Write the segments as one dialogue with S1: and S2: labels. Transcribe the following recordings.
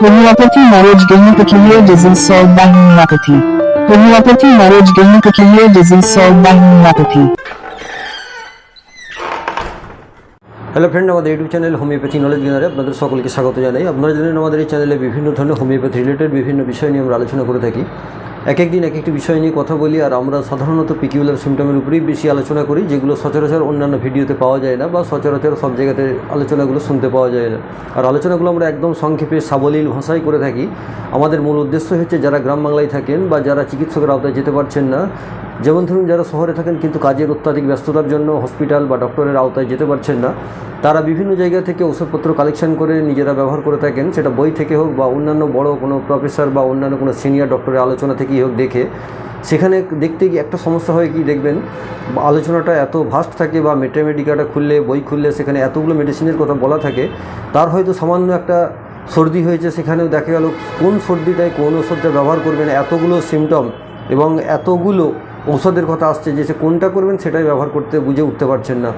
S1: Homeopathy marriage gain peculiar disease solved by homeopathy. Homeopathy marriage gain peculiar disease solved by homeopathy.
S2: Hello friend, আমাদের YouTube channel homeopathy knowledge গেনারে আপনাদের সকলকে স্বাগত জানাই। আপনারা জানেন আমাদের এই চ্যানেলে বিভিন্ন ধরনের হোমিওপ্যাথি রিলেটেড বিভিন্ন বিষয় নিয়ে আমরা আলোচনা করে থাকি। এক একদিন এক একটি বিষয় নিয়ে কথা বলি, আর আমরা সাধারণত পিকিউলার সিমটমের উপরেই বেশি আলোচনা করি, যেগুলো সচরাচর অন্যান্য ভিডিওতে পাওয়া যায় না বা সচরাচর সব জায়গাতে আলোচনাগুলো শুনতে পাওয়া যায় না। আর আলোচনাগুলো আমরা একদম সংক্ষেপে সাবলীল ভাষায় করে থাকি। আমাদের মূল উদ্দেশ্য হচ্ছে যারা গ্রাম বাংলায় থাকেন বা যারা চিকিৎসকের আওতায় যেতে পারছেন না, যেমন ধরুন যারা শহরে থাকেন কিন্তু কাজের অত্যাধিক ব্যস্ততার জন্য হসপিটাল বা ডক্টরের আওতায় যেতে পারছেন না, তারা বিভিন্ন জায়গা থেকে ওষুধপত্র কালেকশন করে নিজেরা ব্যবহার করে থাকেন। সেটা বই থেকে হোক বা অন্যান্য বড় কোনো প্রফেসর বা অন্যান্য কোনো সিনিয়র ডক্টরের আলোচনা থেকেই হোক দেখে। সেখানে দেখতে গিয়ে একটা সমস্যা হয় কি দেখবেন, আলোচনাটা এত ভাস্ট থাকে বা মেটেমেডিকাটা খুললে বই খুললে সেখানে এতগুলো মেডিসিনের কথা বলা থাকে, তার হয়তো সামান্য একটা সর্দি হয়েছে, সেখানেও দেখা গেল কোন সর্দিটায় কোন ওষুধটা ব্যবহার করবেন, এতগুলো সিমটম এবং এতগুলো ঔষধের কথা আসছে যে সে কোনটা করবেন সেটাই ব্যবহার করতে বুঝে উঠতে পারছেন না।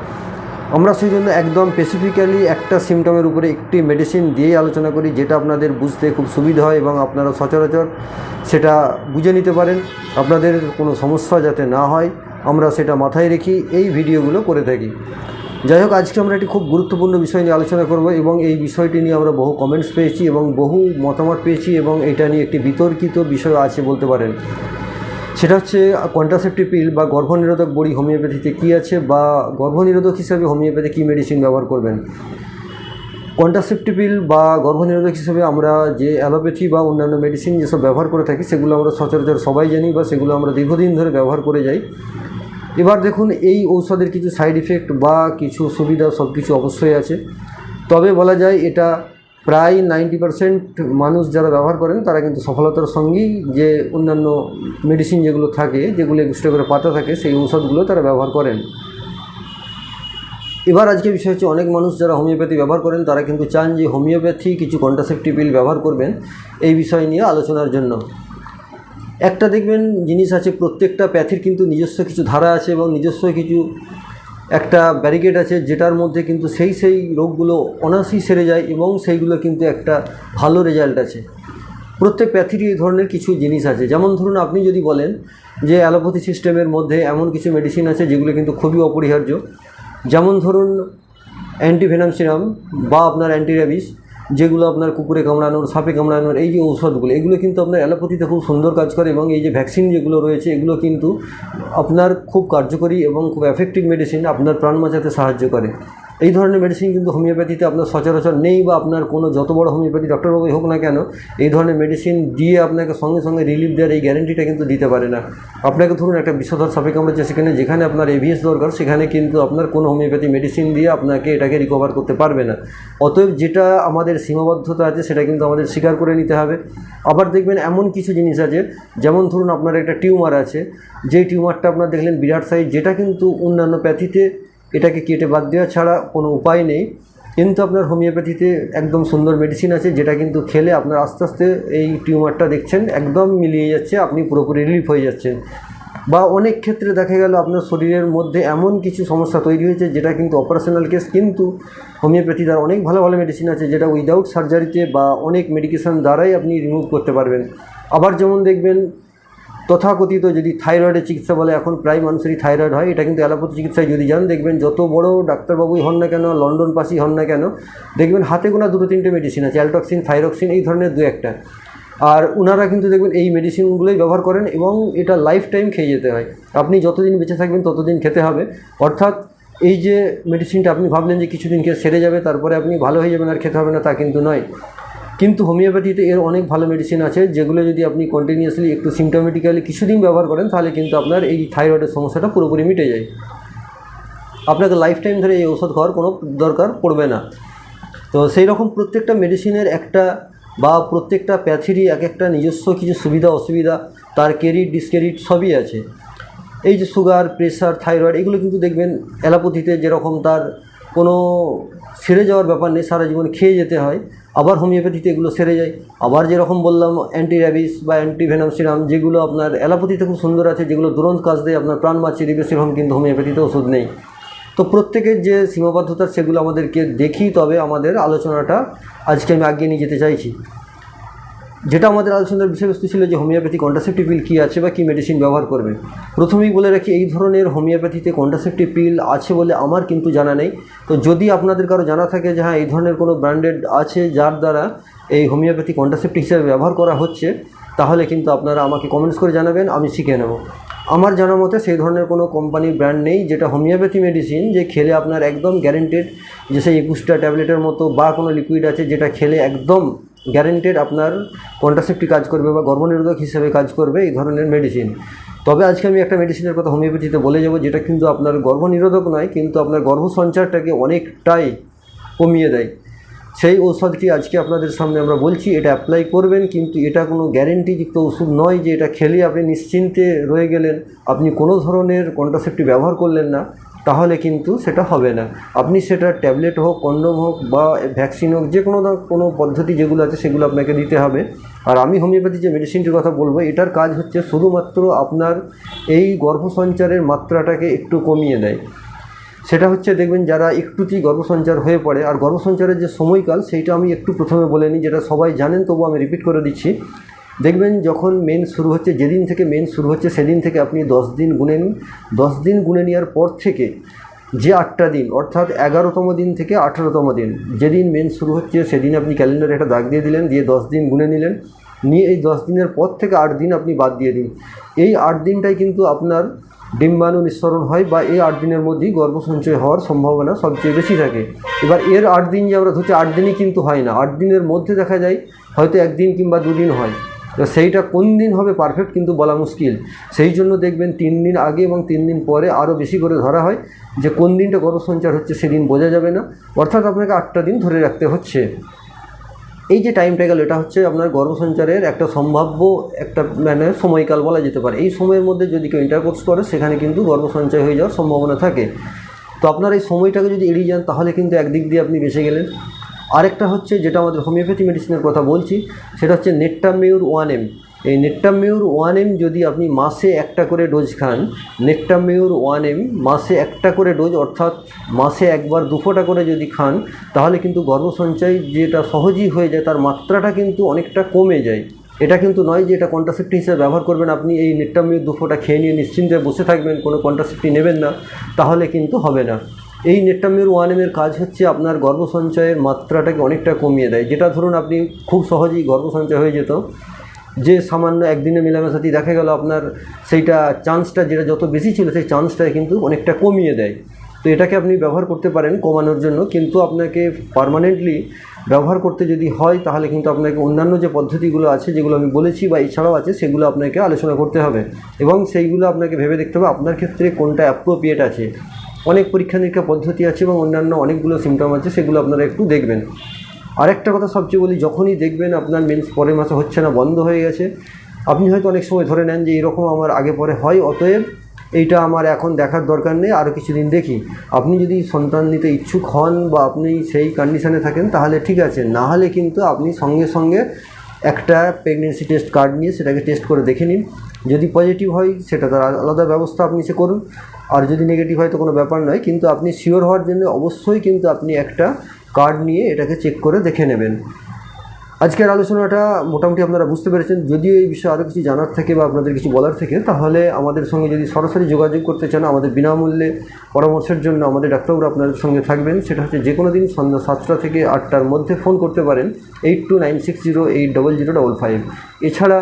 S2: আমরা সেই জন্য একদম স্পেসিফিক্যালি একটা সিমটমের উপরে একটি মেডিসিন দিয়েই আলোচনা করি, যেটা আপনাদের বুঝতে খুব সুবিধা হয় এবং আপনারা সচরাচর সেটা বুঝে নিতে পারেন, আপনাদের কোনো সমস্যা যাতে না হয় আমরা সেটা মাথায় রেখে এই ভিডিওগুলো করে থাকি। যাই হোক, আজকে আমরা একটি খুব গুরুত্বপূর্ণ বিষয় নিয়ে আলোচনা করব এবং এই বিষয়টি নিয়ে আমরা বহু কমেন্টস পেয়েছি এবং বহু মতামত পেয়েছি এবং এটা নিয়ে একটি বিতর্কিত বিষয় আছে বলতে পারেন। সেটা হচ্ছে কন্ট্রাসেপটিভ পিল বা গর্ভনিরোধক বড়ি হোমিওপ্যাথিতে কী আছে, বা গর্ভনিরোধক হিসাবে হোমিওপ্যাথি কী মেডিসিন ব্যবহার করবেন। কন্ট্রাসেপটিভ পিল বা গর্ভনিরোধক হিসেবে আমরা যে অ্যালোপ্যাথি বা অন্যান্য মেডিসিন যেসব ব্যবহার করে থাকি সেগুলো আমরা সচরাচর সবাই জানি বা সেগুলো আমরা দীর্ঘদিন ধরে ব্যবহার করে যাই। এবার দেখুন, এই ঔষধের কিছু সাইড ইফেক্ট বা কিছু সুবিধা সব কিছু অবশ্যই আছে, তবে বলা যায় এটা প্রায় 90% মানুষ যারা ব্যবহার করেন তারা কিন্তু সফলতার সঙ্গেই যে অন্যান্য মেডিসিন যেগুলো থাকে, যেগুলো এক্সট্রা করে পাতা থাকে, সেই ঔষধগুলো তারা ব্যবহার করেন। এবার আজকে বিষয় হচ্ছে, অনেক মানুষ যারা হোমিওপ্যাথি ব্যবহার করেন তারা কিন্তু চান যে হোমিওপ্যাথি কিছু কন্ট্রাসেপটিভ পিল ব্যবহার করবেন এই বিষয় নিয়ে আলোচনার জন্য। একটা দেখবেন জিনিস আছে, প্রত্যেকটা প্যাথির কিন্তু নিজস্ব কিছু ধারা আছে এবং নিজস্ব কিছু একটা ব্যারিকেড আছে, যেটার মধ্যে কিন্তু সেই রোগগুলো অনায়াসেই সেরে যায় এবং সেইগুলো কিন্তু একটা ভালো রেজাল্ট আছে। প্রত্যেক প্যাথিরই এই ধরনের কিছু জিনিস আছে। যেমন ধরুন, আপনি যদি বলেন যে অ্যালোপ্যাথি সিস্টেমের মধ্যে এমন কিছু মেডিসিন আছে যেগুলো কিন্তু খুবই অপরিহার্য, যেমন ধরুন অ্যান্টিভেনাম সিরাম বা আপনার অ্যান্টি র্যাবিস, যেগুলো আপনার কুকুরে কামড়ানোর, সাপে কামড়ানোর এই যে ঔষধগুলো, এগুলো কিন্তু আপনার অ্যালোপ্যাথিতে খুব সুন্দর কাজ করে এবং এই যে ভ্যাকসিন যেগুলো রয়েছে এগুলো কিন্তু আপনার খুব কার্যকরী এবং খুব এফেক্টিভ মেডিসিন, আপনার প্রাণ বাঁচাতে সাহায্য করে। এই ধরনের মেডিসিন কিন্তু হোমিওপ্যাথিতে আপনার সচরাচর নেই, বা আপনার কোনো যত বড় হোমিওপ্যাথি ডক্টরবাবুই হোক না কেন এই ধরনের মেডিসিন দিয়ে আপনাকে সঙ্গে সঙ্গে রিলিফ দেওয়ার এই গ্যারেন্টিটা কিন্তু দিতে পারে না। আপনাকে ধরুন একটা বিষধর সাপে কামড়েছে, যেখানে আপনার এভিএস দরকার, সেখানে কিন্তু আপনার কোনো হোমিওপ্যাথি মেডিসিন দিয়ে আপনাকে এটাকে রিকভার করতে পারবে না। অতএব যেটা আমাদের সীমাবদ্ধতা আছে সেটা কিন্তু আমাদের স্বীকার করে নিতে হবে। আবার দেখবেন এমন কিছু জিনিস আছে, যেমন ধরুন আপনার একটা টিউমার আছে, যেই টিউমারটা আপনার দেখলেন বিরাট সাইজ, যেটা কিন্তু অন্যান্য প্যাথিতে এটাকে কেটে বাদ দেওয়া ছাড়া কোনো উপায় নেই, কিন্তু আপনার হোমিওপ্যাথিতে একদম সুন্দর মেডিসিন আছে যেটা কিন্তু খেলে আপনার আস্তে আস্তে এই টিউমারটা দেখছেন একদম মিলিয়ে যাচ্ছে, আপনি পুরোপুরি রিলিফ হয়ে যাচ্ছেন। বা অনেক ক্ষেত্রে দেখা গেল আপনার শরীরের মধ্যে এমন কিছু সমস্যা তৈরি হয়েছে যেটা কিন্তু অপারেশনাল কেস, কিন্তু হোমিওপ্যাথি দ্বারা অনেক ভালো ভালো মেডিসিন আছে যেটা উইদাউট সার্জারিতে বা অনেক মেডিকেশন দ্বারাই আপনি রিমুভ করতে পারবেন। আবার যেমন দেখবেন তথাকথিত যদি থাইরয়েডের চিকিৎসা বলে, এখন প্রায় মানুষেরই থাইরয়েড হয়, এটা কিন্তু অ্যালোপ্যাথি চিকিৎসায় যদি যান দেখবেন যত বড় ডাক্তারবাবুই হন না কেন, লন্ডন পাসই হন না কেন, দেখবেন হাতে গোনা 2-3টে মেডিসিন আছে, অ্যালটক্সিন, থাইরক্সিন, এই ধরনের 2-1টা। আর ওনারা কিন্তু দেখবেন এই মেডিসিনগুলোই ব্যবহার করেন এবং এটা লাইফ টাইম খেয়ে যেতে হয়, আপনি যতদিন বেঁচে থাকবেন ততদিন খেতে হবে। অর্থাৎ এই যে মেডিসিনটা আপনি ভাবলেন যে কিছুদিন খেয়ে সেরে যাবে, তারপরে আপনি ভালো হয়ে যাবেন আর খেতে হবে না, তা কিন্তু নয়। কিন্তু হোমিওপ্যাথিতে এর অনেক ভালো মেডিসিন আছে যেগুলো যদি আপনি কন্টিনিউয়াসলি একটু সিমটোমেটিক্যালি কিছুদিন ব্যবহার করেন তাহলে কিন্তু আপনার এই থাইরয়েডের সমস্যাটা পুরোপুরি মিটে যায়, আপনাকে লাইফ টাইম ধরে এই ওষুধ খাওয়ার কোনো দরকার পড়বে না। তো সেই রকম প্রত্যেকটা মেডিসিনের একটা বা প্রত্যেকটা প্যাথিরই এক একটা নিজস্ব কিছু সুবিধা অসুবিধা, তার ক্রেডিট ডিসক্রেডিট সবই আছে। এই যে সুগার, প্রেশার, থাইরয়েড, এগুলো কিন্তু দেখবেন অ্যালোপ্যাথিতে যেরকম তার কোনো সেরে যাওয়ার ব্যাপার নেই, সারা জীবন খেয়ে যেতে হয়, আবার হোমিওপ্যাথিতে এগুলো সেরে যায়। আবার যেরকম বললাম অ্যান্টি র্যাবিস বা অ্যান্টিভেনাম সিরাম, যেগুলো আপনার অ্যালোপ্যাথিতে খুব সুন্দর আছে, যেগুলো তুরন্ত কাজ দেয়, আপনার প্রাণ বাঁচিয়ে দিবে, সেরকম কিন্তু হোমিওপ্যাথিতে ওষুধ নেই। তো প্রত্যেকের যে সীমাবদ্ধতা সেগুলো আমাদেরকে দেখি, তবে আমাদের আলোচনাটা আজকে আমি আগিয়ে নিয়ে যেতে চাইছি। যেটা আমাদের আলোচনার বিষয়বস্তু ছিল যে হোমিওপ্যাথি কন্ট্রাসেপটিভ পিল কী আছে বা কী মেডিসিন ব্যবহার করবে। প্রথমেই বলে রাখি, এই ধরনের হোমিওপ্যাথিতে কন্ট্রাসেপটিভ পিল আছে বলে আমার কিন্তু জানা নেই। তো যদি আপনাদের কারো জানা থাকে যে হ্যাঁ এই ধরনের কোনো ব্র্যান্ডেড আছে যার দ্বারা এই হোমিওপ্যাথি কন্ট্রাসেপটিভ হিসেবে ব্যবহার করা হচ্ছে, তাহলে কিন্তু আপনারা আমাকে কমেন্টস করে জানাবেন, আমি শিখে নেব। আমার জানা মতে সেই ধরনের কোনো কোম্পানির ব্র্যান্ড নেই যেটা হোমিওপ্যাথি মেডিসিন যে খেলে আপনার একদম গ্যারেন্টেড, যে সেই 21টা ট্যাবলেটের মতো বা কোনো লিকুইড আছে যেটা খেলে একদম গ্যারেন্টেড আপনার কন্ট্রাসেপটিভ কাজ করবে বা গর্ভনিরোধক হিসেবে কাজ করবে এই ধরনের মেডিসিন। তবে আজকে আমি একটা মেডিসিনের কথা হোমিওপ্যাথিতে বলে যাব যেটা কিন্তু আপনার গর্ভনিরোধক নয়, কিন্তু আপনার গর্ভসঞ্চারটাকে অনেকটাই কমিয়ে দেয়। সেই ঔষধটি আজকে আপনাদের সামনে আমরা বলছি, এটা অ্যাপ্লাই করবেন, কিন্তু এটা কোনো গ্যারেন্টিযুক্ত ওষুধ নয় যে এটা খেলে আপনি নিশ্চিন্তে রয়ে গেলেন, আপনি কোনো ধরনের কন্ট্রাসেপটিভ ব্যবহার করলেন না, তাহলে কিন্তু সেটা হবে না। আপনি সেটা ট্যাবলেট হোক, কন্ডোম হোক বা ভ্যাকসিন হোক, যে কোনো পদ্ধতি যেগুলো আছে সেগুলো আপনাকে দিতে হবে। আর আমি হোমিওপ্যাথি যে মেডিসিনটির কথা বলবো, এটার কাজ হচ্ছে শুধুমাত্র আপনার এই গর্ভসঞ্চারের মাত্রাটাকে একটু কমিয়ে দেয়। সেটা হচ্ছে দেখবেন যারা একটুতেই গর্ভসঞ্চার হয়ে পড়ে, আর গর্ভসঞ্চারের যে সময়কাল সেইটা আমি একটু প্রথমে বলে নিই, যেটা সবাই জানেন তবু আমি রিপিট করে দিচ্ছি। দেখবেন যখন মেন শুরু হচ্ছে, যেদিন থেকে মেন শুরু হচ্ছে সেদিন থেকে আপনি 10 দিন গুনে নিন। 10 দিন গুনে নেওয়ার পর থেকে যে 8টা দিন, অর্থাৎ 11তম দিন থেকে 18তম দিন, যেদিন মেন শুরু হচ্ছে সেদিন আপনি ক্যালেন্ডারে একটা দাগ দিয়ে দিলেন, দিয়ে 10 দিন গুনে নিলেন, নিয়ে এই 10 দিনের পর থেকে 8 দিন আপনি বাদ দিয়ে দিন। এই 8 দিনটাই কিন্তু আপনার ডিম্বাণু নিঃসরণ হয় বা এই 8 দিনের মধ্যেই গর্ভসঞ্চয় হওয়ার সম্ভাবনা সবচেয়ে বেশি থাকে। এবার এর 8 দিন যে আমরা ধরছি 8 দিনই কিন্তু হয় না, 8 দিনের মধ্যে দেখা যায় হয়তো 1 দিন কিংবা 2 দিন হয়। তো সেইটা কোন দিন হবে পারফেক্ট কিন্তু বলা মুশকিল। সেই জন্য দেখবেন 3 দিন আগে এবং 3 দিন পরে আরও বেশি করে ধরা হয়, যে কোন দিনটা গর্ভসঞ্চার হচ্ছে সেদিন বোঝা যাবে না, অর্থাৎ আপনাকে 8টা দিন ধরে রাখতে হচ্ছে। এই যে টাইমটা গেল, এটা হচ্ছে আপনার গর্ভসঞ্চারের একটা সম্ভাব্য একটা মানে সময়কাল বলা যেতে পারে। এই সময়ের মধ্যে যদি কেউ ইন্টারকোর্স করে সেখানে কিন্তু গর্ভসঞ্চয় হয়ে যাওয়ার সম্ভাবনা থাকে। তো আপনার এই সময়টাকে যদি এড়িয়ে যান তাহলে কিন্তু একদিক দিয়ে আপনি বেঁচে গেলেন। আরেকটা হচ্ছে যেটা আমাদের হোমিওপ্যাথি মেডিসিনের কথা বলছি, সেটা হচ্ছে নেট্টামিউর 1M। এই নেট্টামিউর 1M যদি আপনি মাসে একটা করে ডোজ খান, নেট্টামিউর 1M মাসে একটা করে ডোজ, অর্থাৎ মাসে একবার 2 ফোঁটা করে যদি খান, তাহলে কিন্তু গর্ভসঞ্চয় যেটা সহজেই হয়ে যায় তার মাত্রাটা কিন্তু অনেকটা কমে যায়। এটা কিন্তু নয় যে এটা কন্ট্রাসেপটিভ হিসেবে ব্যবহার করবেন, আপনি এই নেট্টামিউর 2 ফোঁটা খেয়ে নিয়ে নিশ্চিন্তে বসে থাকবেন, কোনো কন্ট্রাসেপটিভ নেবেন না, তাহলে কিন্তু হবে না। এই নেট্টামিউর 1M এর কাজ হচ্ছে আপনার গর্ভসঞ্চয়ের মাত্রাটাকে অনেকটা কমিয়ে দেয়। যেটা ধরুন আপনি খুব সহজেই গর্ভসঞ্চয় হয়ে যেত, যে সামান্য একদিনে মেলামেশাতেই দেখা গেল আপনার সেইটা চান্সটা যেটা যত বেশি ছিল সেই চান্সটা কিন্তু অনেকটা কমিয়ে দেয়। তো এটাকে আপনি ব্যবহার করতে পারেন কমানোর জন্য, কিন্তু আপনাকে পার্মানেন্টলি ব্যবহার করতে যদি হয় তাহলে কিন্তু আপনাকে অন্যান্য যে পদ্ধতিগুলো আছে যেগুলো আমি বলেছি বা এছাড়াও আছে সেগুলো আপনাকে আলোচনা করতে হবে, এবং সেইগুলো আপনাকে ভেবে দেখতে হবে আপনার ক্ষেত্রে কোনটা অ্যাপ্রোপ্রিয়েট আছে। অনেক পরীক্ষা নিরীক্ষা পদ্ধতি আছে এবং অন্যান্য অনেকগুলো সিমটম আছে, সেগুলো আপনারা একটু দেখবেন। আরেকটা কথা সবচেয়ে বলি, যখনই দেখবেন আপনার মেন্স পরের মাসে হচ্ছে না, বন্ধ হয়ে গেছে, আপনি হয়তো অনেক সময় ধরে নেন যে এরকম আমার আগে পরে হয়, অতএব এইটা আমার এখন দেখার দরকার নেই, আরও কিছুদিন দেখি। আপনি যদি সন্তান নিতে ইচ্ছুক হন বা আপনি সেই কন্ডিশনে থাকেন তাহলে ঠিক আছে, না হলে কিন্তু আপনি সঙ্গে সঙ্গে একটা প্রেগনেন্সি টেস্ট কার্ড নিয়ে সেটাকে টেস্ট করে দেখে নিন। যদি পজিটিভ হয় সেটা তার আলাদা ব্যবস্থা আপনি সে করুন, আর যদি নেগেটিভ হয় তো কোনো ব্যাপার নয়, কিন্তু আপনি শিওর হওয়ার জন্য অবশ্যই কিন্তু আপনি একটা কার্ড নিয়ে এটাকে চেক করে দেখে নেবেন। আজকের আলোচনাটা মোটামুটি আপনারা বুঝতে পেরেছেন। যদিও এই বিষয়ে আরও কিছু জানার থাকে বা আপনাদের কিছু বলার থাকে, তাহলে আমাদের সঙ্গে যদি সরাসরি যোগাযোগ করতে চান, আমাদের বিনামূল্যে পরামর্শের জন্য আমাদের ডাক্তারবাবু আপনাদের সঙ্গে থাকবেন। সেটা হচ্ছে যে কোনো দিন সন্ধ্যা 7টা থেকে 8টার মধ্যে ফোন করতে পারেন 8296080055। এছাড়া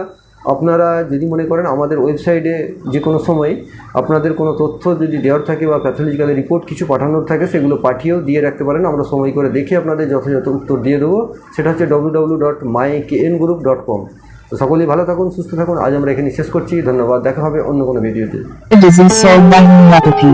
S2: আপনারা যদি মনে করেন আমাদের ওয়েবসাইটে যে কোনো সময় আপনাদের কোনো তথ্য যদি দেওয়ার থাকে বা প্যাথোলজিক্যাল রিপোর্ট কিছু পাঠানোর থাকে, সেগুলো পাঠিয়েও দিয়ে রাখতে পারেন, আমরা সময় করে দেখে আপনাদের যথাযথ উত্তর দিয়ে দেবো। সেটা হচ্ছে www.mykngroup.com। তো সকলেই ভালো থাকুন, সুস্থ থাকুন। আজ আমরা এখানে শেষ করছি। ধন্যবাদ, দেখা হবে অন্য কোনো ভিডিওতে।
S1: Disease solved by homeopathy.